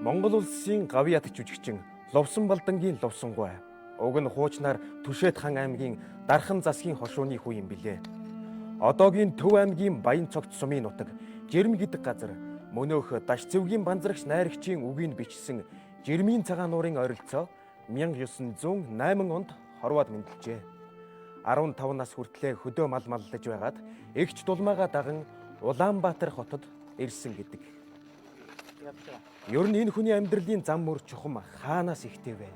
Монгол улсын гавьяат жүжигчин Лувсан Балдангийн Лувсангуй. Уг нь хуучнаар Түшээд хан аймгийн Дархан засгийн хошууны хүү юм билээ. Одоогийн Төв аймгийн Баян цогт сумын нутаг Жирм гэдэг газар мөнөөх Даш Цэвгийн банзрагч найрагчийн үгийг бичсэн Жирмийн цагаан нуурын ойролцоо 1908 онд хорвоод мэндэлжээ. 15 нас хүртлээр хөдөө мал маллаж байгаад эгч дулмаагаа даган Улаанбаатар хотод ирсэн гэдэг. Ер нь энэ хүний амьдралын зам мөр чухам хаанаас ихтэй вэ?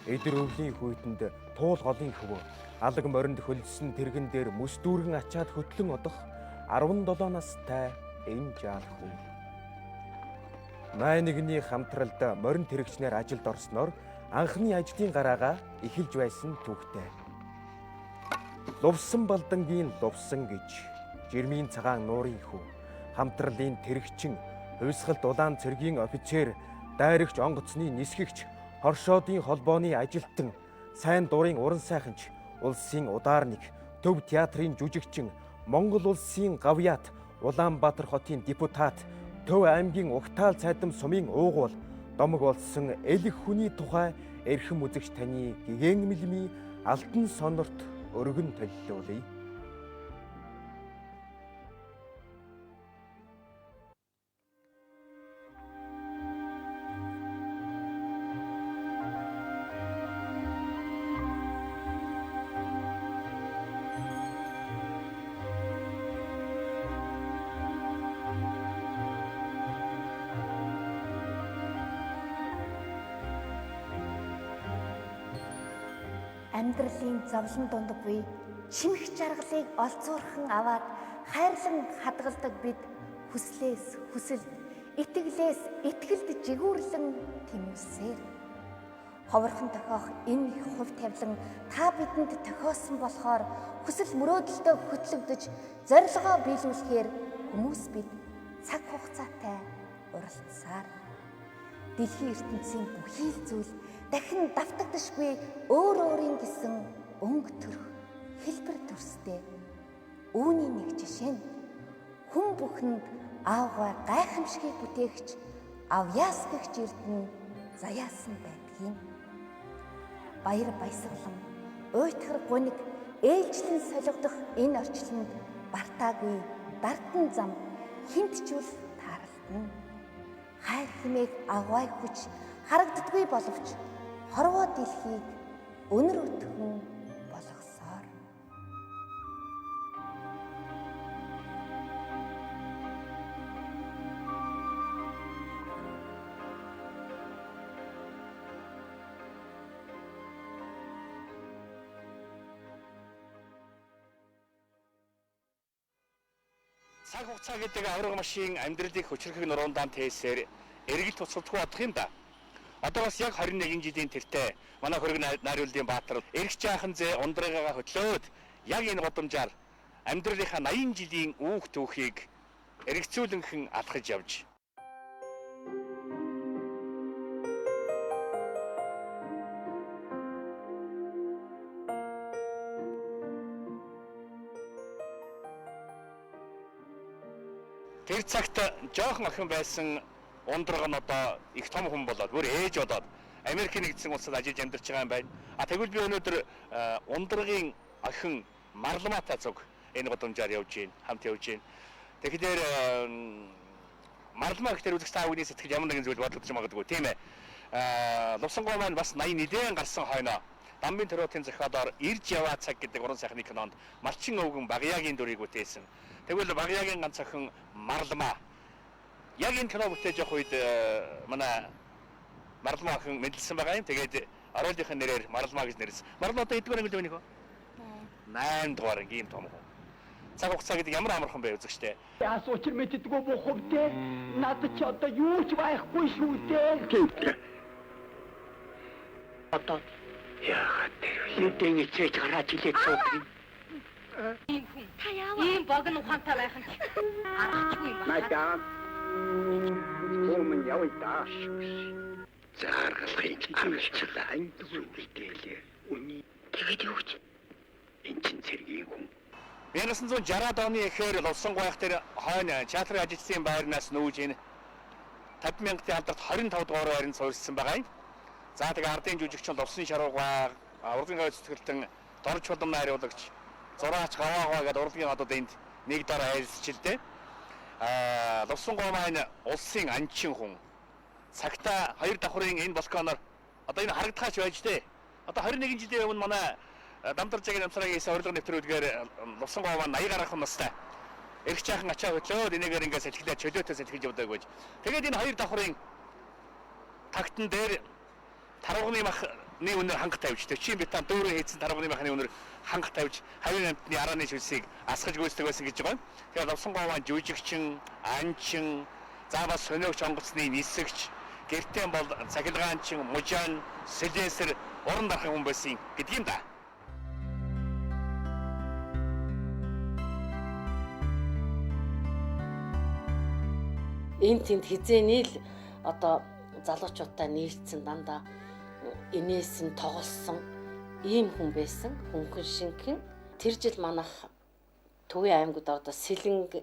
Эдэр өвлийн хүйтэнд туул голын хөвөө алаг моринд хөлсөн тэргэн дээр мөс дүүргэн ачаад хөтлөн одох 17 настай энэ жаал хүн. Май нэгний хамтралд морин тэрэгчнэр ажилд орсноор анхны ажлын гараагаа эхэлж байсан түүхтэй. Лувсан Балдангийн Лувсан гэж Жирмийн цагаан нуурын хүү хамтралын тэрэгчин хувьсгалт улаан цэргийн офицер, дайрагч онгоцны нисгэгч, хоршоодын холбооны ажилтан, сайн дурын уран сайханч, улсын ударник, Төв театрын жүжигчин, Монгол улсын гавьяат, Улаанбаатар хотын депутат, Төв аймгийн Угтаал цайдам сумын уугуул, домог болсон элэг хүний тухай эрхэм үзэгч таны гэгэн мэлми алтан сонорт өргөн толилуулъя. Амьдралын зовлон дунд буй чимэх жаргалыг олзуурхан аваад хайрлан хадгалдаг бид хүслээс хүсэлд, итгэлээс итгэлд жигүүрлэн тэмүүлсээр. Ховорхон тохиох энэ хувь тавилан та бидэнд тохиосон болохоор хүсэл мөрөөдөлтөд хөтлөгдөж зорилгоо биелүүлэхээр хүмүүс бид цаг хугацаатай уралдсаар. Дэлхийн ертөнцийн бүхий л зүйл дахин давтагдашгүй өөр өөрийн гэсэн өнгө төрх хэлбэр төрстэй. Үүний нэг жишээ нь хүн бүхэнд аавгай гайхамшигыг бүтээгч авьяас гэгч эрдэнэ заяасан байдгийн. Баяр баясгалан, уйтгар гуниг ээлжлэн солигдох энэ орчлонд бартаагүй дардсан зам хинтчүүл таарлтна. Хайр хэмээх авгай хүч харагддаггүй боловч хорвоо дэлхийг өнөр өтгөн болгосоор. Цаг хугацаа гэдэг авраг машин амьдралыг хүчрхэг нуруундаа тээсээр эргэл туцалдахгүй бодох юм да. Одоо бас яг 21 жилийн тэртээ манай хөрөг найруулын Баатар эргэж жаахан зэ ундраагаа хөтлөөд яг энэ годамжаар амьдралынхаа 80 жилийн үүх түүхийг эргэцүүлэнхэн алхаж явж. Тэр цагт жоохон охин байсан ундраг нь одоо их том хүн болоод бүр ээж болоод Америкийн нэгдсэн улсад ажиллаж амьдарч байгаа юм байна. Тэгвэл би өнөөдөр ундрагын охин Марламаатай цуг энэ годамжаар явж гин, хамт явж гин. Тэгэхээр Марламаа гэхтэр үзэгч та бүхний сэтгэл ямар нэгэн зүйл бодлогдож магадгүй тийм ээ. Лувсангуй маань бас 80 нэлээд гарсан хойноо Дамбын төрөөтийн зохиолоор Ирж яваа цаг гэдэг уран сайхны кинонд Малчин өвгөн Багяагийн дүрийг бүтээсэн. Тэгвэл Багяагийн ганц охин Марламаа яг энэ кино бүтээж явах үед манай Марламаа охин мэдлсэн байгаа юм. Тэгээд оролцооны нэрээр Марламаа гэж нэрлсэн. Марламаа одоо эдгээр ангил өгнөх үү? 8 дугаар ангийн том хүн. Цаг хугацаа гэдэг ямар амархан бэ үзэгчтэй. Асууч мэддэггүй бохомтэй. Надад ч одоо юу ч байхгүй шүү дээ. Одоо яагаад тэрвлэдэн ичээж гараад илээд суудаг. Ийм хүн. Ийм богн ухаантай байх нь аргагүй юм байна. Мадам. Өмнө явъя тааш. Зааргалахыг амжилтлаа эндүгээрээ. Үний тэгээд юу ч энэ чинь цэргийн хүн. 1960-аад оны эхээр Лувсангуйх дээр хойно театрын ажилтны байрнаас нүүж энэ 50,000-ийн алдарт 25 дугаар байранд суурьшсан байгаа юм. За тэгээ ардын жүжигчин Лувсан Шаруугаа, урлагийн гавь цэцгэлтэн Дорж Чулам найруулагч Зураач Гаваагаа гэдэг урлагийн одод энд нэг дор айлсч л дээ. Лувсан гоо маань улсын анчин хүн. Цагта хоёр давхрын энэ балконоор одоо энэ харагдахаач байж дээ. Одоо 21 жилийн өмнө манай Дамдаржагийн намсрагийн урилга нэвтрүүлгээр Лувсан гоо маань 80 гарах настай. Эрх чаахан ачаа хөдлөөд энийгээр ингээд салхилаад чөлөөтэй салхилж явдаг байж. Тэгээд энэ хоёр давхрын тагтан дээр таргууны махны үнээр ханга тавьж, төчийн бетон дүүрэн хийсэн таргууны махны үнээр ханга тавьж, хавийн амтны арааны шүлсийг асгаж гүйцэтгэх байсан гэж байгаа юм. Тэгээд Лувсан гоо маань жүжигчин, анчин, за бас сониогч онгоцны нисэгч, гэртэн бол цахилгаанчин, мужаан, сэлэсэр, уран дарахын хүн байсан гэдгийг да. Энд тэнд хизээний л одоо залуучуудаа нийлцсэн дандаа инээсэн тоглосон ийм хүн байсан. Хүнхэн шинхэн. Тэр жил манайх Төвийн аймагуд одоо Сэлэнг,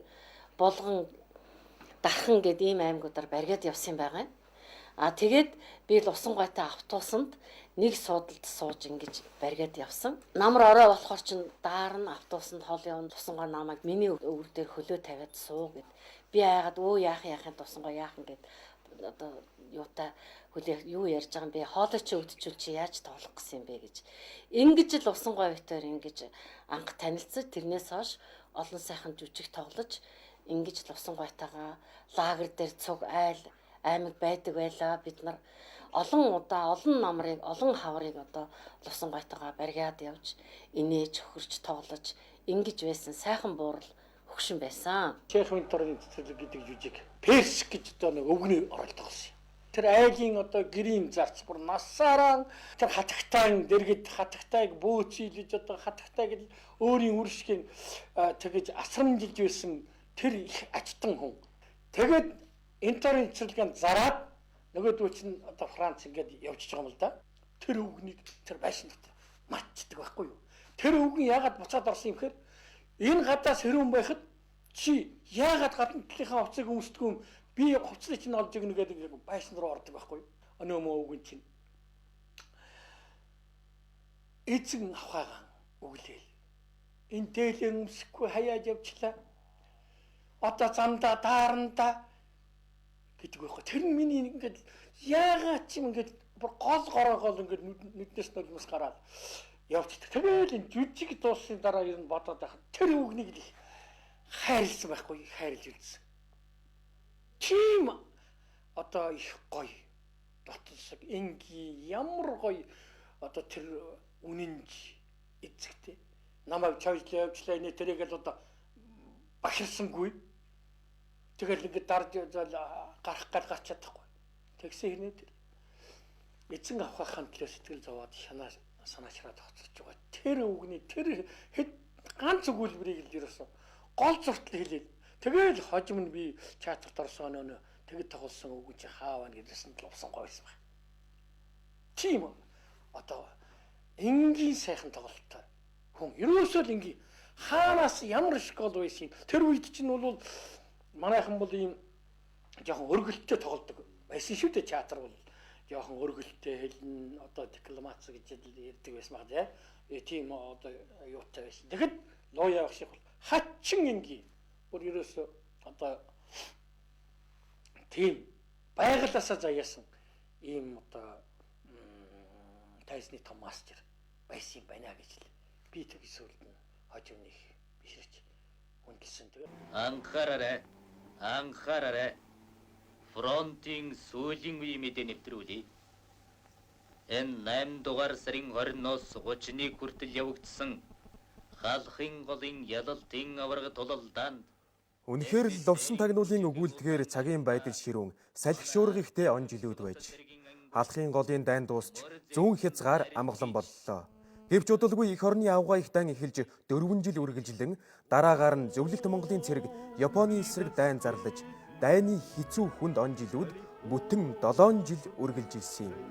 Булган, Дархан гэд ийм аймагудаар баригад явсан байгаа юм. Тэгээд би Лувсан гойтой автобусанд нэг суудалд сууж ингэж баригад явсан. Намар орой болохоор чин даарна автобусанд хол явна. Лувсан гой намайг миний өвөр дээр хөлөө тавиад суу гэд. Би яагаад яахын Лувсан гой яахан гэд одоо юутай хөлөө юу ярьж байгаа юм бэ? Хоолой чи өвдчүүл чи яаж тоглох гэсэн юм бэ гэж. Ингэж л Лувсан гойтой ингэж анх танилцаж тэрнээс хойш олон сайхан жүжиг тоглож ингэж Лувсан гойтойгоо лагер дээр цуг айл аймаг байдаг байлаа. Бид нар олон удаа олон намрыг олон хаврыг одоо Лувсан гойтойгоо баригад явж инээж хөхөрч тоглож ингэж байсан сайхан буурал хөгшин байсан. Чех Винтерийн цэцэрлэг гэдэг жүжиг Перс гэж одоо нэг өвгний оролт болсон. Тэр айлын одоо гэрийн зарц бүр насаараа тэр хатагтай дэргэд хатагтайг бөөцөөлж одоо хатагтайг өөрийн үршгийг тэгэж асрамжилж байсан тэр их ачтан хүн. Тэгээд Интерийн цэцэрлэгэнд зараад нөгөөдөө чинь одоо Франц ингээд явчихж байгаа юм л да. Тэр өвгнийг тэр байшин дотор матчдаг байхгүй юу? Тэр өвгөн яагаад буцаад орсон юм гэхээр энэ гадаас хэрүүн байхад чи яагаад гадна талынхаа хувцсыг өмсдгөө би хувцсыг чинь олж игнэ гэдэг байшин руу ордог байхгүй юу? Өнөө мөөгийн чинь эзэн авхаагаан өглөөл. Энэ дээлээ өмсөхгүй хаяаж явчлаа. Одоо замдаа даарандаа гэдэг байхгүй. Тэр нь миний ингээд яагаад ч юм ингээд бүр гол ингээд нүднээс нулимс гараад явчихдаг. Тэгээд энэ жүжиг дуусны дараа ер нь бодоод байхад тэр үгнийг л хайрлсан байхгүй, хайрлж үлдсэн. Тийм одоо их гоё дотсог энгийн ямар гоё одоо тэр үнэнж эзэгтэй намайг чойжлаа явжлаа нэ тэрийг л одоо бахирсангүй. Тэгэл ингээд дарж гарах гал гарч чадахгүй. Тэгсэн хэрнээ тэр эзэн авахын төлөө сэтгэл зовоод санаачраад хоцорч байгаа. Тэр үгний тэр хэд ганц өгүүлбэрийг л ерөөсө гол зуртал хэлээл. Тэгэл хожим нь би театрт орсон өнөө тэгэд тоглосон үг чи хааваа гэдсэн л Лувсан гойсон баг. Тийм одоо энгийн сайхан тоглолттой хүн ерөөсөө л энгийн хаанаас ямар школ байсан. Тэр үед чинь бол манайхан бол ийм жоохон өргөлттэй тоглодог байсан шүү дээ. Театр бол жоохон өргөлттэй хэлнэ одоо дипломат гэж ярьдаг байсан баг тийм одоо юутай байсан. Тэгэхэд лоо явах шиг бол хачин энгийн бүр ерөөсөө одоо тийм байгалаасаа заяасан ийм одоо тайсны том мастер байсан байна гэж л би тэг сүлд нь хожимны бишрч үнэлсэн. Тэгээ анхаараарай. Фронтын сүүлийн үе мэдээ нэвтрүүлье. Энэ 8 дугаар сарын 20-ноос 31 хүртэл явагдсан халахын голын ялалтын аварга тулалдаанд Үнэхээр л Лувсан тагнуулын өгүүлдгээр цагийн байдал ширүүн салхи шуурга ихтэй он жилүүд байж халахын голын дайн дуусч зүүн хязгаар амгалан боллоо. Гэвч удалгүй эх орны авгаа их дан эхэлж 4 жил үргэлжлэн дараагаар нь Зөвлөлт Монголын цэрэг Японы эсрэг дайн зарлаж дайны хизүү хүнд он жилүүд бүтэн 7 жил үргэлжилсэн юм.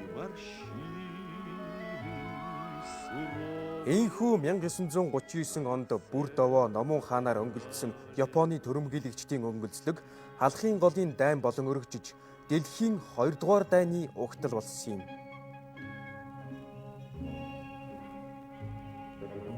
И морщины сурово Ийхүү 1939 онд бүр довоо Номун хаанаар өнгөлдсөн Японы төрөмгийлэгчдийн өнгөлцлөг халахын голын дайн болон өргөжж дэлхийн 2 дугаар дайны угтал болсон юм.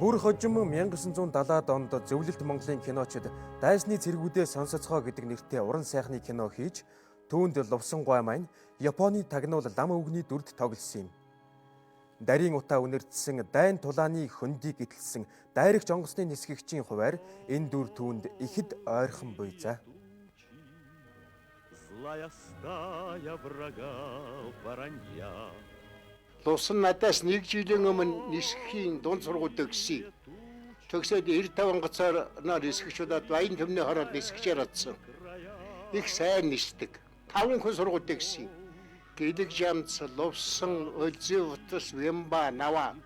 Бүр хожим 1970-ад онд Зөвлөлт Монголын киночид дайсны цэргүүдээ сонсоцгоо гэдэг нэртэй уран сайхны кино хийж түүнд Лувсан гуай маань Японы тагнуул лам өвгний дүрд тоглосон юм. Дарийн утаа үнэртсэн дайн тулааны хөндийг этлсэн дайрагч онгоцны нисгэгчийн хуваар энэ дүр түүнд ихэд ойрхон буй за. Лувсан надаас 1 жилийн өмнө нисхийн дунд сургуульд өгсөн. Төгсөөд 95 онгоцоор нисгэгчудад баян төмний хороод нисгчээр атсан. Их сайн нисдэг. 5 хүн сургуульд өгсөн. Гэлэг жамц, Лувсан, Өлзөвтс, Вэмба, Нава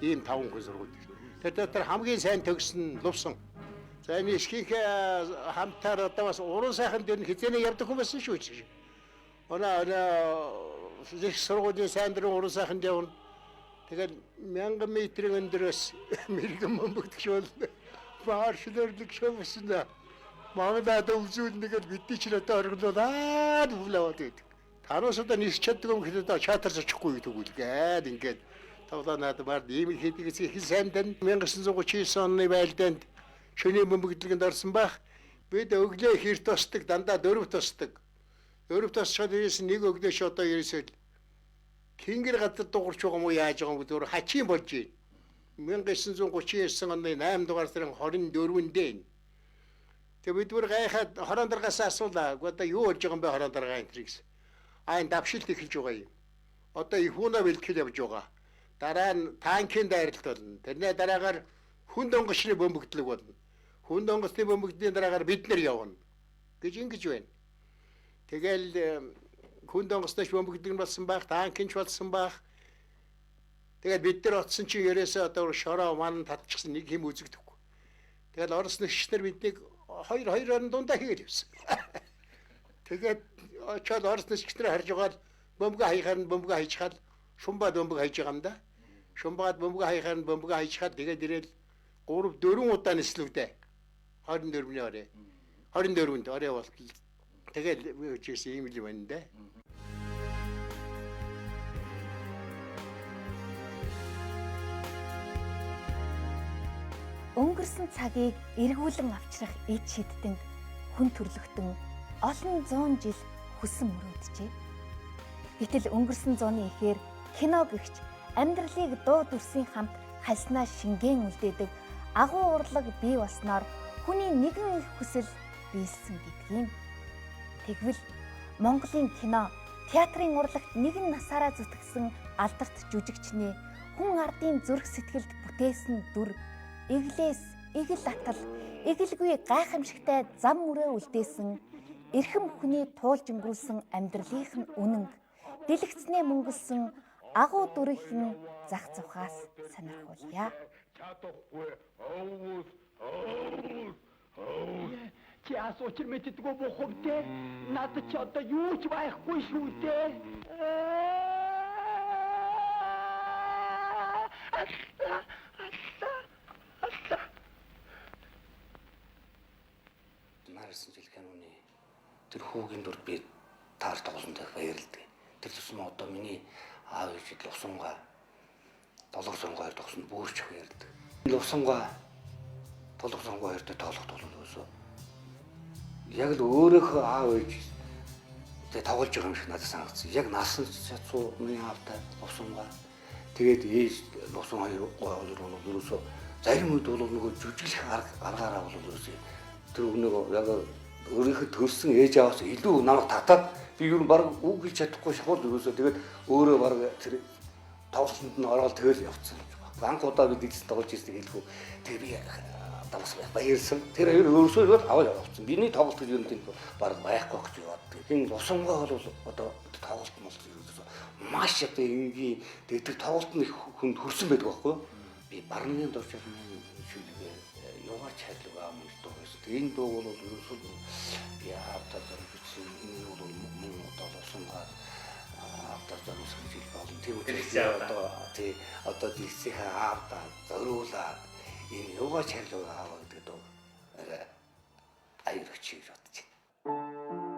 ийм 5 хүн сургууль. Тэр дотор хамгийн сайн төгсөн Лувсан. За энэ ишхийг хамтаар одоо бас уран сайхан дээр хизээний явдаг хүн байсан шүү. Оноо их сургуулийн сайн дөрвөн уран сайхан дээр тэгэл 1000 метрийн өндөрөөс мэрэгэн бөмбөгдөх шүүл бааршлэрлэг шүүсэн. Магадад өвзүүл нэгэл бидний ч надад оргилуулаад бүлээваад байдаг. Тараас одоо нисч чаддаг юм гэхэд чатарч очихгүй тэгвэл ингээд тоглоонаад маар ийм хийдгээс их сайн тань 1939 оны байлдаанд шөнийн бөмбөгдлөгэнд орсон байх. Бид өглөө хэрт тосдог дандаа 4 тосдог. 4 тосчод ирсэн нэг өглөөш одоо ерөөсөө Кингэр гадад дуурч байгаа юм уу яаж байгаа юм бүр хачин болж байна. 1939 оны 8 дугаар сарын 24-нд тэгээ бид бүр гайхаад хорон даргаас асуулаа. Одоо юу болж байгаа юм бэ хорон даргаа энэ гэсэн. Энэ давшилт эхэлж байгаа юм. Одоо ихүүнээ бэлтгэл явж байгаа. Дараа нь танкын дайралт болно. Тэрний дараагаар хүн донгочны бөмбөгдлөг болно. Хүн донгоцны бөмбөгдлийн дараагаар бид нар явна гэж ингэж байна. Тэгэл хүн донгоцноч бөмбөгдлөг болсон байх, танкинч болсон байх. Тэгэл бид нар оцсон чинь ерөөсөө одоо шороо ман татчихсан нэг хэм үзэгдэхгүй. Тэгэл орос нэгчнэр биднийг хоёр дундаа хийгээл явсан. Тэгээд очоод орос нэгчнэр харж байгаа бөмбөг хаягаар нь бөмбөг хайчхаад шумбаад бөмбөг хайж байгаа юм да. Шумбаад бөмбөг хаягаар нь бөмбөг хайчхаад тэгээд ирээл 3-4 удаа нислвдээ. 24-ний орой. 24-нд орой болтол. Тэгээд үжигсэн ийм л байна да. Өнгөрсөн цагийг эргүүлэн авчрах эд шидэнд хүн төрлөختөн олон зуун жил хүсэн мөрөөджээ. Гэтэл өнгөрсөн зууны ихээр кино гэгч амьдралыг дуу дүрсийн хамт хальснаа шингэн үлдээдэг агуу урлаг бий болсноор хүний нэгэн их хүсэл биелсэн гэдгийг. Тэгвэл Монголын кино театрын урлагт нэгэн насаараа зүтгэсэн алдарт жүжигчний хүн ардын зүрх сэтгэлд бүтээсэн дүр эглээс эгэл атал эгэлгүй гайхамшигтай зам мөрөө үлдээсэн эрхэм хүний туулж өнгөрүүлсэн амьдралынх нь үнэн дэлгэцнээ мөнгөлсөн агуу дүрийн зах зугаас сонирхуулъя. Чи асууч мэддэггүй бохомтэй надад ч одоо юу ч байхгүй шүү дээ. Нарсан жил каноны тэр хүүгийн дур би таар тоглоомтой баярлалаа. Тэр тусам одоо миний аав ээж Лувсангаа долгор сонгоор тогсон бүрч баярлалаа. Лувсангаа долгор сонгоор тоглох төлөвлөсөн. Яг л өөрөөхөө аав ээж тэ тоглож байгаа юм шиг надад санагдсан. Яг насан цацуу миний аавтай Лувсангаа тэгээд ээж Лувсан хоёр бол ерөөсөө зарим үед бол нөгөө жүжиглэх аргаараа бол ерөөсөө тэр нөгөө яг өөрийнхөө төрсэн ээж аваас илүү намайг татаад би юу баг үг хэлж чадахгүй шахуул ерөөсөө тэгээд өөрөө баг тэр тоглолтод нь ороод тэгэл явцсан. Банк удаа бид эцэст тоглож ирсэн хэлгүй. Тэгээ би бас баярлсан. Тэр хоёр өөрөөсөө аваад явуулсан. Биний тоглолт гэж юм тийм баг байхгүй гэж яваад. Тэгэхээр Лувсангаа бол одоо тоглолт нь ерөөсөө маш одоо энгийн тэр тоглолт нь хүнд хөрсөн байдаг байхгүй юу? Би барны дорч юм шүлгээ яваач хайлгаа мөртөө байсан. Энэ дуу бол ерөөсөө би автаа зориулсан. Энэ бол мөн одоо Лувсангаа автаа зориулсан жил болно. тийм үйл одоо дийсээ аавда зориулаад энэ юугаа чарлуу ааваа гэдэг дөө аюул өчиг бодож байна.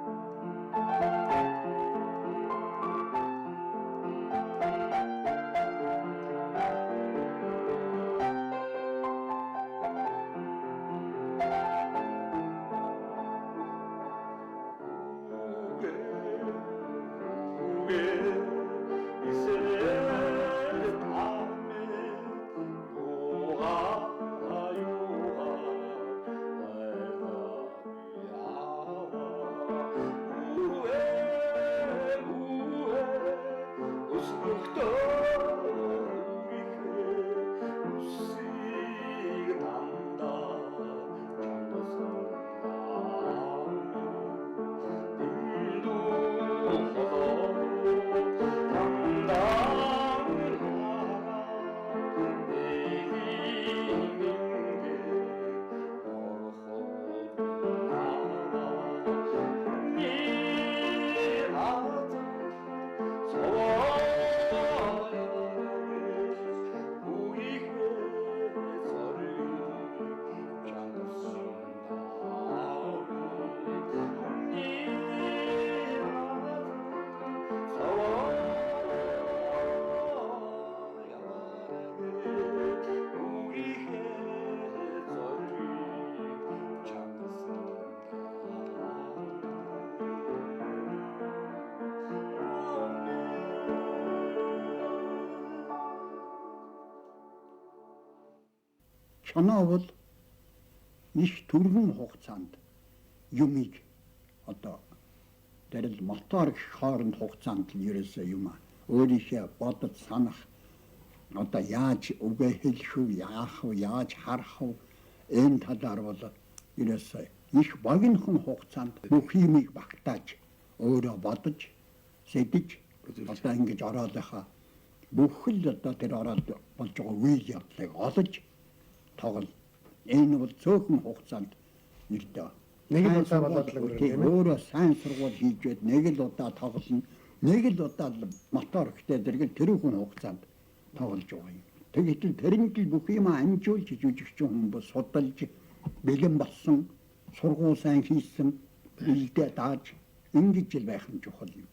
Чанаа бол их түргэн хугацаанд юмыг одоо дэрэл мотор хооронд хугацаанд л ерөөсөө юм өөрийнхөө бодож санах одоо яаж үгээ хэлэх вэ, яах вэ, яаж харах вэ энэ талаар бол ерөөсөө их богинохон хугацаанд бүх юмыг багтааж өөрөө бодож сэдэж одоо ингэж ороолынхаа бүх л одоо тэр ороод болж байгаа үйл явдлыг олж тоглол. Энэ бол цөөхөн хугацаанд нэрдэ. Нэг л удаа болоод л өнгөрөх юм. Өөрөө сайн сургууль хийжээд нэг л удаа тоглоно. Нэг л удаа мотор ихтэй дэргэл тэрүүхэн хугацаанд тоглож байгаа юм. Тэгэхдээ тэрнтэй бүх юм амжуулж жүжигчин хүмүүс судалж бэлэн болсон, сургууль сайн хийсэн, илдээ дааж ингэж л байх нь чухал юм.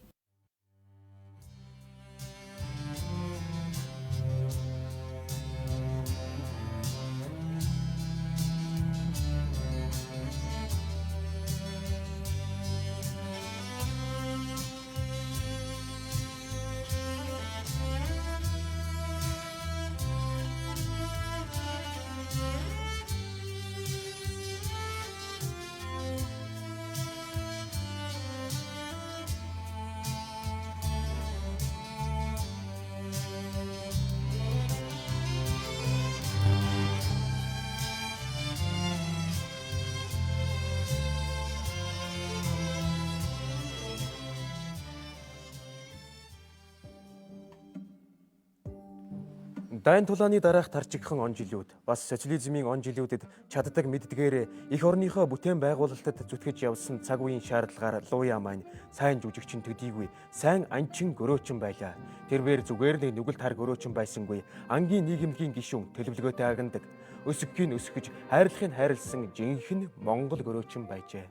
Дайн тулааны дараах тарчигхан он жилүүд бас социализмын он жилүүдэд чаддаг мэддгээр их орныхоо бүтээн байгуулалтад зүтгэж явсан цаг үеийн шаардлагаар Луя маань сайн жүжигчин төдийгүй сайн анчин гөрөөчин байлаа. Тэрээр зүгээр л нүгэл тар гөрөөчин байсангүй ангийн нийгэмлэгийн гишүүн төлөвлөгөөтэй агнадаг. Өсөхийн өсгөж хайрлахын хайрлсан жинхэнэ Монгол гөрөөчин байжээ.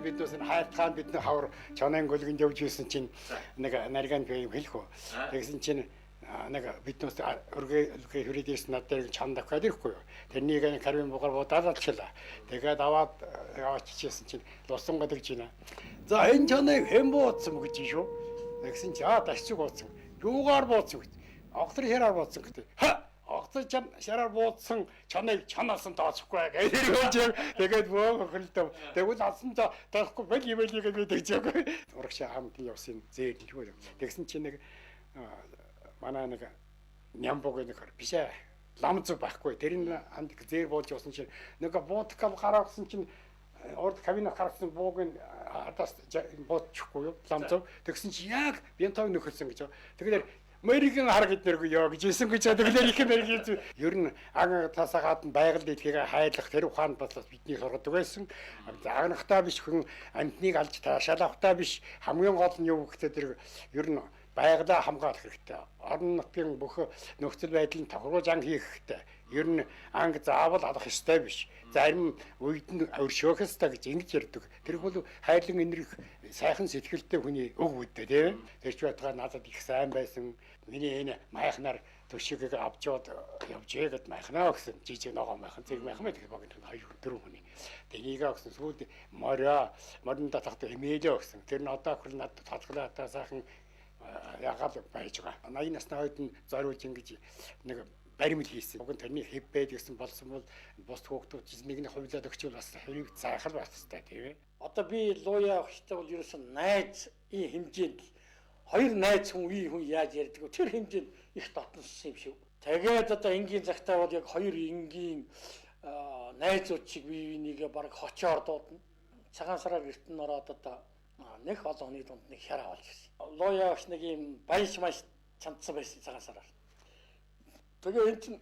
Бид бас хайтгаан бидний хавар чанан гөлгөнд явж ирсэн чинь нэг нариган юм хэлэх үү. Тэгсэн чинь нэг биднээс өргөө хүрээдээс надад чанд авах хэрэггүй юу. Тэрнийг карвин бугаар бодаад алчлаа. Тэгээд аваад яваачихсан чинь лусан гадагж байна. За энэ чаныг хэн бууцсан гэж шүү. Тэгсэн чи дашчиг бууцсан. Юугаар бууцсан гэж. Огтор хэрээр бууцсан гэдэг. Огтор шараар буудсан чаныг чанаас нь тооцохгүй гэж тэгээд бөөгөө хөлдөө тэгвэл алсан тоохгүй бэл ивэлийг гэдэг жаагүй урагш хамт явсан зээл чгүй тэгсэн чинь нэг манай нэг нямбог нэг бишээ ламцэг байхгүй тэрний хамт зээл буулж явсан чинь нэг буудка гаргасан чинь урд кабин гаргасан бууг нь хатаас буудчихгүй юу ламцэг тэгсэн чинь яг бинтог нөхөлсөн гэж тэгэхээр Мэрийн хар гэднэргүй ёо гэж хэлсэн гэж тэгэлэр их мэрийн ер нь ан тасагаад нь байгаль дэлхийг хайлах тэр ухаанд бас бидний сургадаг байсан. Агнахтаа биш хүн амьтныг алж таашаалахтаа биш хамгийн гол нь юу гэхтэй тэр ер нь байгалаа хамгаалах хэрэгтэй. Орон нутгийн бүх нөхцөл байдлыг тохируулж ан хийх хэрэгтэй. Ер нь анги заавал алах ёстой биш. Зарим үед нь өршөөх ёстой гэж ингэж ярьдаг. Тэр бол хайлан энерги сайхан сэтгэлтэй хүний өг үдтэй тийм. Тэрч байтугай надад их сайн байсан. Миний энэ майхнаар төшөгийг авчоод явжээ гэд майхнаа гэсэн жижиг ногоо майхан зэг майхан гэдэг баг хоёр дөрөв хүний. Тэнийг гэсэн сүүлд моринда тахт эмээлээ гэсэн. Тэр нь одоо хөр надад татгалаатаа сайхан ягаад байж байгаа. 80 насны хойд нь зориулж ингэж нэг баримл хийсэн. Уг нь тэрний хэв байд гэсэн болсон бол бус хүүхдүүд нэгний хувилаад өгчвөл бас хэрэг зайхал байх хэрэгтэй тийм ээ. Одоо би лууя авахтай бол ерөөсөн найз ийм хэмжээнд хоёр найз хүн үе хүн яаж ярьдаг вэ? Тэр хэмжээнд их дотноссон юм шиг. Тэгээд одоо энгийн цагтаа бол яг хоёр энгийн найзууд шиг бие бинийгээ баг хочоор дуудана. Цагаан сараар эртэн ороод одоо нэг олон оны дунд нэг хяраа болж ирсэн. Лууя авах нэг юм баяж маш чамдсан байсан цагаан сараар. Тэгээ энэ чинь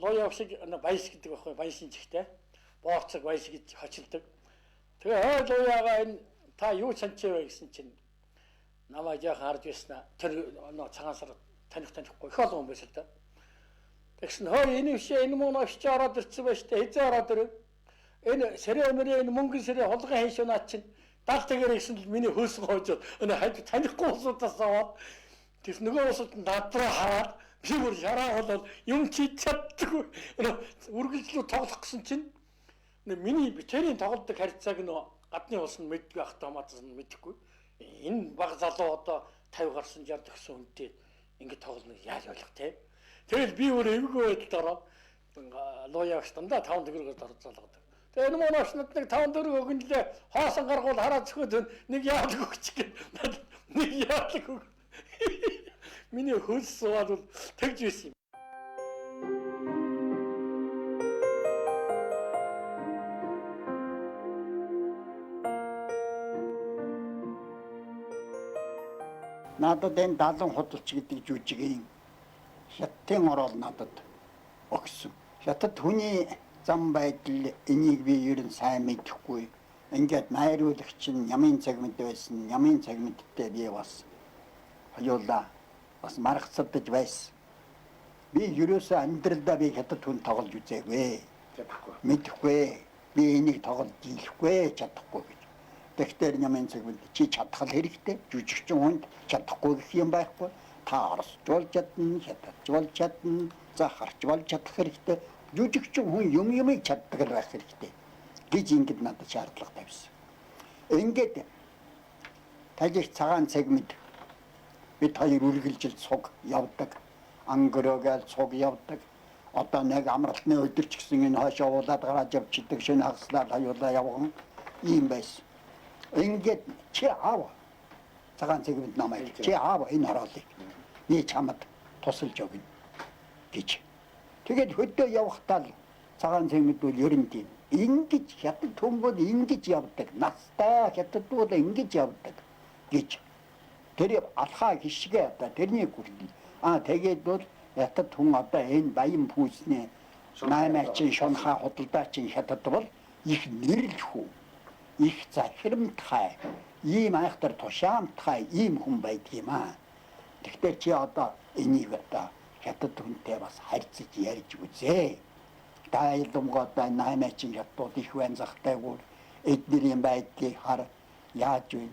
лууя авах шиг баяж гэдэг байхгүй баяжын чихтэй. Бооцог баяж гэж хочилдог. Тэгээ лууяага энэ та юу чанчээ вэ гэсэн чинь намайг яг харж байснаа тэр цагаан сар танихгүй их олон хүн байсан л да. Тэгсэн хөө энэ вшээ энэ мөн очиж ороод ирсэн байж тээ хизээ ороод ирв. Энэ сэрэ өмөрөө энэ мөнгөн сэрэ холгон хийш унаа чинь 70 тэгээр гэсэн л миний хөөсөн хоожоод энэ хад танихгүй улсуудаас аваад тэр нөгөө улсууд надраа хараад би бүр яраа болоод юм чи чаддгүй үргэлжлүү тоглох гэсэн чинь миний битэрийн тоглодог харьцааг нөө гадны улс нь мэдгүй автоматс нь мэдэхгүй. Энэ баг залуу одоо 50 гарсан 60 төгсөн хүнтэй ингэ тоглоно яаж ойлгох те. Тэгэл би өөр эвгүй байдалд ороод лууяагч дандаа 5 төгрөгөөр орцоолгодог. Тэгээ энэ мөн очнод нэг 5 төгрөг өгнөлээ хоосон гаргуул хараад зөхөд нэг яадаг өгч гэх нэг яадаг өг. Миний хөлс суугаад бол тэгж байсан юм. Надад энэ 70 худалч гэдэг жүжигийн хятадын орол надад өгсөн. Хятад хүний зам байдал энийг би ер нь сайн мэдэхгүй. Ингээд найруулагч нь ямын цагмд байсан. Ямын цагмдтэй би бас хоёулаа бас маргацдаж байсан. Би ерөөсөө амьдралдаа би хятад хүн тоглож үзээгүй. Чадахгүй. Мэдэхгүй. Би энийг тоглож дийлэхгүй, чадахгүй гэж. Тэгэхээр ямын цагмд чи чадхал хэрэгтэй. Жүжигчин хүнд чадахгүй гэх юм байхгүй. Та орсч болж чадна, хятадч болж чадна, захарч болж чадах хэрэгтэй. Жүжигчин хүн юмыг чаддаг байх хэрэгтэй. Гэж ингэж надад шаардлага тавьсан. Ингээд тажиг цагаан цагмд бид хоёр үргэлжилж цуг явдаг. Ангөрөөгээл цуг явдаг. Одоо нэг амралтны өдөр ч гэсэн энэ хойшоо уулаад гараад явчихдаг шинэ хагаслаар хоёулаа явган ийм байсан. Ингээд чи аав цагаан цагмд намайг чи аав энэ хороолыг би чамд тусалж өгнө гэж. Тэгээд хөдөө явахдаа цагаан цагмд бол ер нь тийм. Ингэж хятад хүн бол ингэж явдаг. Настай хятад бол ингэж явдаг гэж. Тэр алхаа хишгээ одоо тэрний хүртэл. Тэгээд бол хятад хүн одоо энэ баян пүүсний 8-аачин шунхаа худалдаачин хятад бол их нэрлэхүү. Их захирамтгай, ийм айхтар тушаамтгай ийм хүн байдаг юм аа. Тэгтээ чи одоо энийг одоо хятад хүнтэй бас харьцаж ярьж үзээ. Тайлбаргоо одоо 8-аачин хятад их байн захтайгүр эднэрийн байдлыг хар яаж вэ?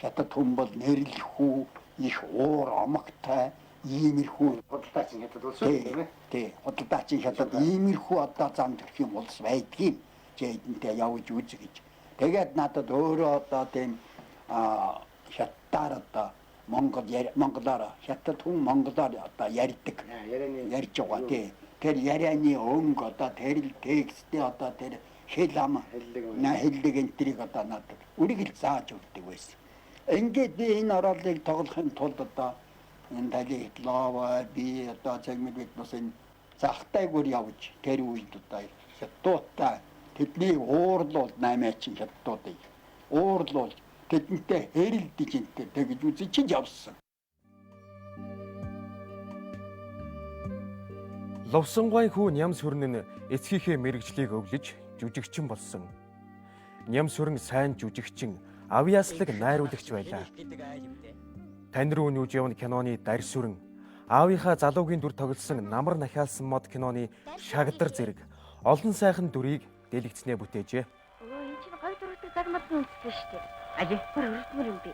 Хятад хүн бол нэрлэхүү, их уур омогтой, иймэрхүү Худалдаачин хятад болсон тийм ээ. Тий, худалдаачин хятад иймэрхүү одоо зам төрх юм улс байдгийн. Чи эднтэй явж үз гэж. Тэгээд надад өөрөө одоо тийм хятадаар одоо монголоор хятад хүн монголоор одоо ярьдаг. Ярьж байгаа тий. Тэр ярианы өнгө одоо тэр текстээ одоо тэр хэл ам хэллэг энтрийг одоо надад үргэлж зааж өгдөг байсан. Ингээд би энэ ороолыг тоглохын тулд одоо энэ талиг лава би одоо цагмд бас энэ захтайгүр явж тэр үед одоо хятадтай тэдний уурлуул 8-аачин хятадуудыг уурлуул тэдэнтэй хэрэлдэж энтэй тэгж үзэж явсан. Ловсонгойн хүү Ням сүрэн нь эцгийнхээ мэрэгжлийг өвлөж жүжигчин болсон. Ням сүрэн сайн жүжигчин, авьяаслаг найруулагч байлаа. Тань руу нүүж явна киноны Дарь сүрэн, аавынхаа залуугийн дүр тоглосон Намар нахиалсан мод киноны Шагдар зэрэг олон сайхан дүрийг дэлгэцнээ бүтээжээ. Өө энэ чинь гой дөрөвдөг загмад нь үндэслэн шүү дээ. Ажи бүр өрсмөр юм би.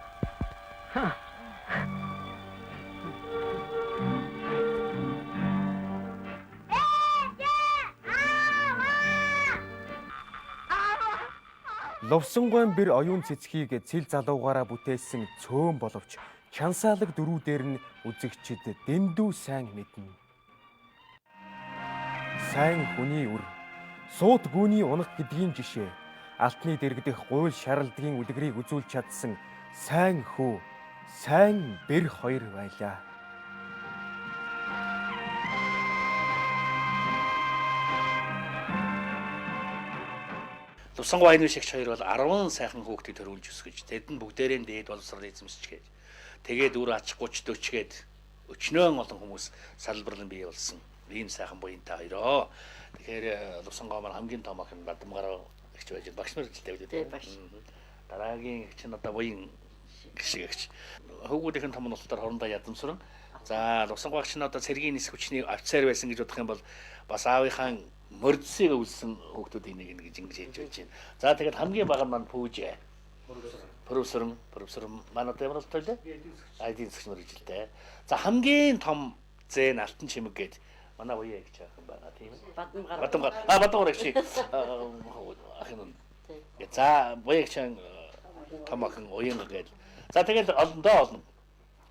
Ловсонгойн бэр оюун цэцгийг цэл залуугаараа бүтээсэн цөөн боловч чансаалаг дөрүүдээр нь үзэгчид дэндүү сайн мэднэ. Сайн хүний үр, суут гүний унах гэдгийн жишээ, алтны дэргдэх гуйл шаралдгийн үлгэрийг үзүүлж чадсан сайн хүү, сайн бэр хоёр байлаа. Лувсангой аяны шигч хоёр бол 10 сайхан хүүхдийг төрүүлж өсгөж, тэд нь бүгдээрээ дээд боловсрол эзэмсчгээд, тэгээд үр ач 30 40гээд өчнөөн олон хүмүүс салбарлан бий болсон. Ийм сайхан буянтай хоёроо. Тэгэхээр Лувсангой маань хамгийн том охин Бадамгаараа ихч байж багш нар гэлтэй үү? Тийм багш. Дараагийн ихч нь одоо буян гişгэгч. Хөвгүүдийн том нь болохоор хорондоо ядамсран. За Лувсангой багш нь одоо цэргийн нисэх хүчний офицер байсан гэж бодох юм бол бас аавынхаа мордсыг өвлсөн хүүхдүүдийн нэг гэж ингэж хэлж байж байна. За тэгээд хамгийн бага нь маань Пүүжээ. Профессор манай одоо ямар болтой лээ? Эдийн засгийн мэргэжилтэй. За хамгийн том зээн алтан чимэг гээд манай уяа гэж байгаа юм байна тийм ээ. Бадамгаар гэж. Ахын. За буяа гэж том охин уян гээд. За тэгээд олондоо олно.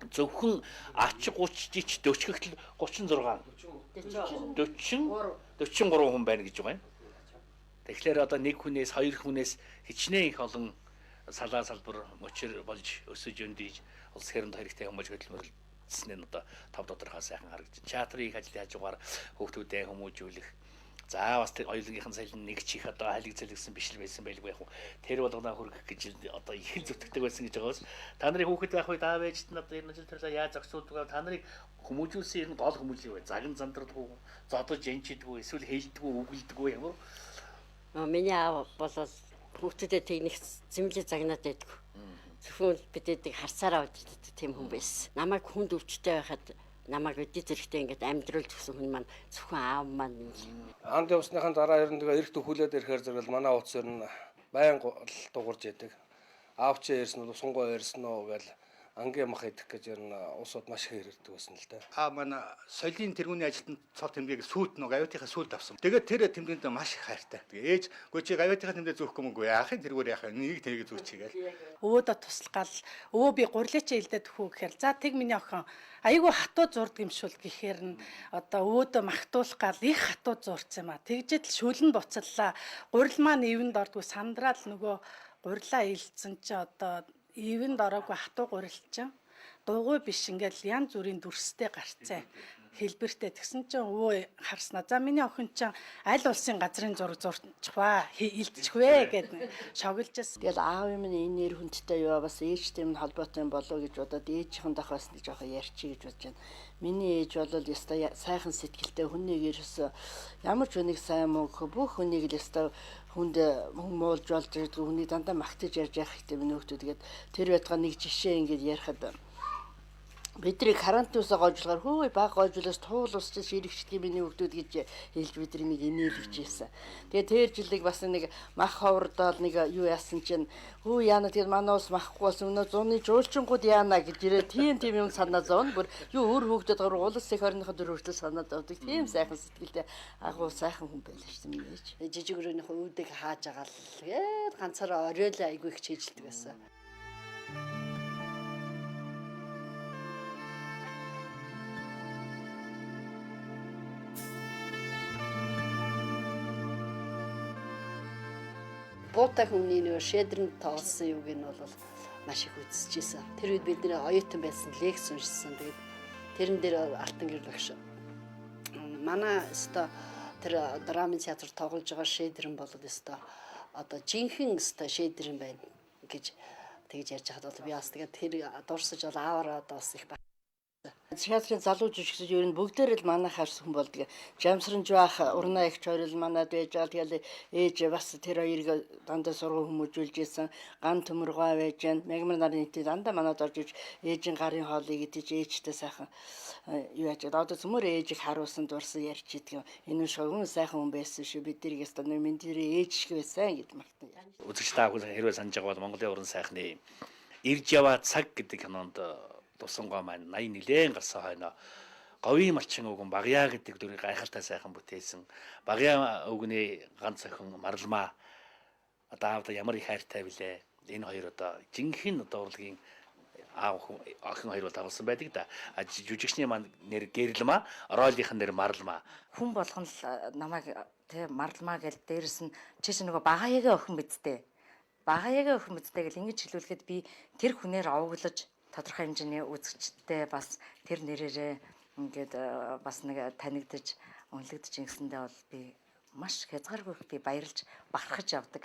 Зөвхөн ач 30 жич 40 гэхэл 43 хүн байна гэж байгаа юм. Тэгэхээр одоо нэг хүнээс хоёр хүнээс хичнээн их олон салаа салбар мочир болж өсөж өндийж улс хэрэнд хэрэгтэй хүмүүс хөдөлмөрлөснээ нь одоо тав тодорхой сайхан харагдаж. Театрын ажлын хажуугаар хүүхдүүдэд хүмүүжүүлэх. За бас тэр оюулагийнхан салин нэг чих одоо хайлаг зэлгсэн биш л байсан байлгүй яг. Тэр болгоноо хүргэх гэж одоо их л зүтгэдэг байсан гэж байгаас та нарын хүүхэд байх үед аав ээжт нь одоо энэ жил тэрсээ яаж зогсуулдаг та нарыг хүмүүжүүлсэн энэ гол хүмүүжлэг бай. Загин зандардаггүй, зодож энчидэггүй, эсвэл хэлдэггүй, үгэлдэггүй ямар. Миний аав бол хүүхдэд тэгнэх зэмлэг загнаад байдаг. Зөвхөн бидэд харсаар авч идэх тийм хүн байсан. Намайг хүнд өвчтэй байхад намайг өдөө зэрэгтэй ингээд амьдруулж өгсөн хүн маань зөвхөн аав маань юм. Анд явсныхаа дараа ер нь тэгээ эрт хүлээд ирэхээр зэрэг манай утас ер нь байнга дуурж яадаг. Аав чи ярьсан уу, Лувсангой ярьсан уу гэж ангийн мах идэх гэж ер нь усууд маш их ирдэг байсан л да. Манай соёлын тэргүүний ажилтнанд цол тэмдээг сүйт нэг авиатынхаа сүйд авсан. Тэгээд тэр тэмдэгт маш их хайртай. Тэгээ ээж гоо чи авиатынхаа тэмдэг зөөхгүй мөнгө яахын тэргээр яах вэ? Нэг тэрийг зөөчихгээл. Өвөөдөө туслахал өвөө би гурлаач илдээд хүү гэхээр за тэг миний охин айгүй хатуу зурдаг юм шүүл гэхээр нь одоо өвөөдөө магтуулах гал их хатуу зурцсан юм а. Тэгжээд л шүлэн буцаллаа. Гурил маань ивэнд ордгоо сандраал нөгөө гурилаа илдсэн чи одоо ивэнд ороогүй хатуу гурилчин дугуй биш ингээл янз бүрийн дүрстэй гарцсан хэлбэртэй тэгсэн чинь өвөө харснаа за миний охин чинь аль улсын газрын зураг зурчихваа илдчихвэ гэд шогложсэн. Тэгэл аав юм энэ нэр хүндтэй юу бас ээжтэй юм холбоотой болоо гэж бодоод ээжийнхэн дах бас нэг жоохон ярьчих гэж бодож байна. Миний ээж бол яста сайхан сэтгэлтэй хүнийг ерөөсө ямар ч хүнийг сайн мөн бүх хүнийг л яста хүнд муулж болж ирдэг хүнийг дандаа магтаж ярьж явах хэрэгтэй миний хүүхдүүд тэгээд тэр байтга нэг жишээ ингэж ярихад Бидний карантинаас гойжлохоор хөөе баг гойжлоос туул усч ширэгчдэг миний хүүхдүүд гэж хэлж бидний нэг инээлгэж ийсэн. Тэгээ тэр жилиг бас нэг мах ховрдоол нэг юу яасан чинь хөө яана тэгээд манай ус махгүй бас өнөө зуны жуулчингууд яана гэж ирээ тийм юм санаа зовно. Бүр юу өөр хүүхдүүд гар улс их орныхоо дөр хүртэл санаа зовдөг. Тийм сайхан сэтгэлтэй агуу сайхан хүн байлаа шүү дээ. Жижиг өрөөнийхөө үүдийг хааж агаал ганцаараа оройлоо айгүй их чийжилдэг байсан. Буутай хүний нөө шэдрэн тоолсон юуг нь бол маш их үзчихсэн. Тэр үед бид нэр оюутан байсан лекц уншсан. Тэгээд тэрэн дээр алтан гэр багш. Манай өстө тэр драмын театр тоглож байгаа шэдрэн бол өстө одоо жинхэнэ өстө шэдрэн байна гэж тэгж ярьж хаад бол би бас тэгээд тэр дурсаж бол аавараа бас их Театрын залуу жүжигчид ер нь бүгдээр л манайх харс хүн болдгоо. Жамсранж байх урнаа их хоёр л манад байж байгаа. Тэгэл ээж бас тэр хоёрыг дандаа сургуу хүмүүжүүлж исэн. Ган төмөргөө байж гэн. Мягмар нарын нийтэд дандаа манад орж иж ээжийн гарын хоолыг идэж ээжтэй сайхан юу яаж одоо зөвмөр ээжийг харуулсан дурсан ярьж идэг. Энэ шогон сайхан хүн байсан шүү. Бид тэрийг ястаа минь тэрээ ээж шиг байсан гэд магтана. Үзэгч та бүхэн хэрвээ санаж байгаа бол Монголын уран сайхны Ирж яваа цаг гэдэг кинонд Лувсангуй маань 80 нилээн гарсан хойно говийн малчин өвгөн Багяа гэдэг дүрийг гайхалтай сайхан бүтээсэн. Багяа өвгөний ганц охин Марламаа одоо ямар их хайртай билээ. Энэ хоёр одоо жинхэнэ одоо урлагийн аав охин хоёр бол дагуулсан байдаг да. Жүжигчний маань нэр Гэрлэмаа, роолийнх нь нэр Марламаа. Хүн болгон л намайг тэ Марламаа гэж дээрэс нь чиш нөгөө Багаяагийн охин бидтэй. Багаяагийн охин бидтэй гэл ингэж хэлүүлэхэд би тэр хүнээр овоглож тодорхой хэмжээний үзэгчтэй бас тэр нэрээрээ ингээд бас нэг танигдаж үнэлэгдэж ингэсэндээ бол би маш хязгааргүй би баярлж бахархаж явдаг.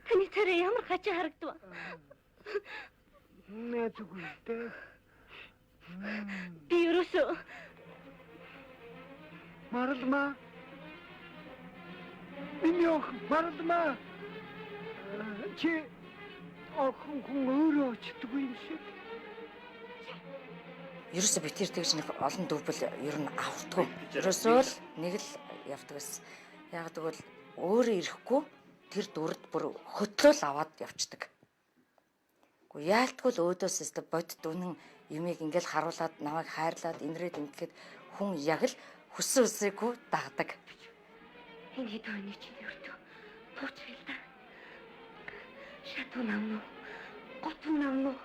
Таны царай ямар хачаа харагдав? Би ерөөсөө Марламаа. Миний охин Марламаа. Чи охин хүн өөрөө очдгүй юм шиг. Ерөөсөө би тэр тэгж нэг олон дөвбөл ер нь авдаггүй. Ерөөсөө л нэг л явдаг байсан. Яг тэгвэл өөрөө ирэхгүй тэр дүрд бүр хөтлөөл аваад явцдаг. Гэхдээ яалтгүй л өөдөөс өстө бодд үнэн юмыг ингээл харуулад намайг хайрлаад инрээд ингээд хүн яг л хүссэн үсээгүй дагдаг. энэ хэд өний чинь өртөө тууч хэлдэ. Шатуу нам уу? Готун нам уу?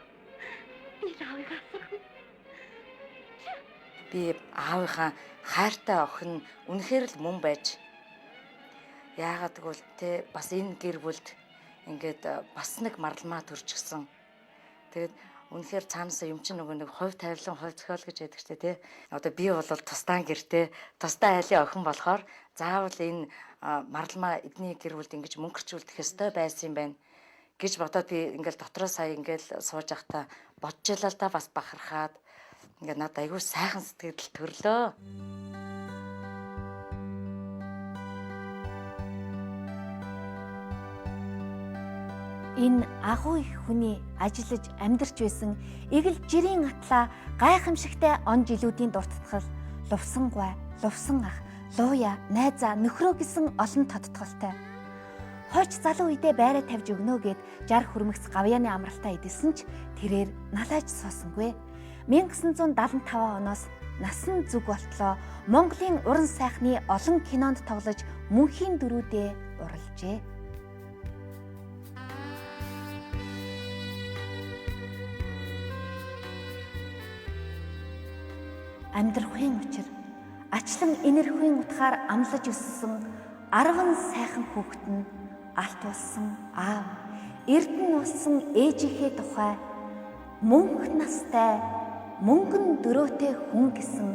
Би аавыг асах. Би аавынхаа хайртай охин үнэхээр л мөн байж яагаад гэвэл те бас энэ гэр бүлд ингээд бас нэг Марламаа төрчихсөн. Тэгээд үнэхээр цаанасаа юм чинь нөгөө нэг хувь тавилан, хувь зохиол гэж яддаг ч те. Одоо би бол тусдаан гэртээ, тусдаа айлын охин болохоор заавал энэ Марламаа эдний гэр бүлд ингэж мөнгөрчүүлдэх ёстой байсан юм байна гэж бодоод би ингээл дотроо сая ингээл сууж явахдаа бодчихлаа л да бас бахархаад ингээд надад айгүй сайхан сэтгэл төрлөө. Энэ агуу их хүний ажиллаж амьдарч байсан эгэл жирийн атлаа гайхамшигтай он жилүүдийн дуртатгал Лувсангуй, Лувсан ах, Лууя, найзаа, нөхрөө гэсэн олон тодтголтой. Хойч залуу үедээ байраа тавьж өгнө гэд 60 хүрмэгц гавьяаны амралтаа эдэлсэн ч тэрээр налааж суусангүй. 1975 оноос насан зүг болтлоо Монголын уран сайхны олон кинонд тоглож мөнхийн дөрүүдээ уралжээ. Амьдрахын учир ачлан энерхүйн утгаар амлаж өссөн 10 сайхан хүүхэд нь алт болсон аав, эрдэнэ болсон ээжийнхээ тухай мөнх настай мөнгөн дөрөөтэй хүн гэсэн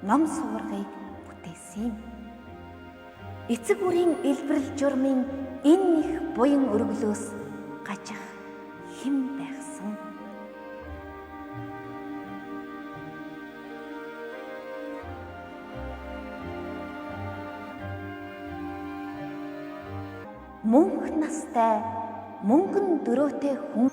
ном суургыг бүтээсэн юм. Эцэг үрийн элбэрэл журмын энэ их буян өргөлөөс гажих хэн байгсан. Мөнх настай мөнгөн дөрөөтэй хүн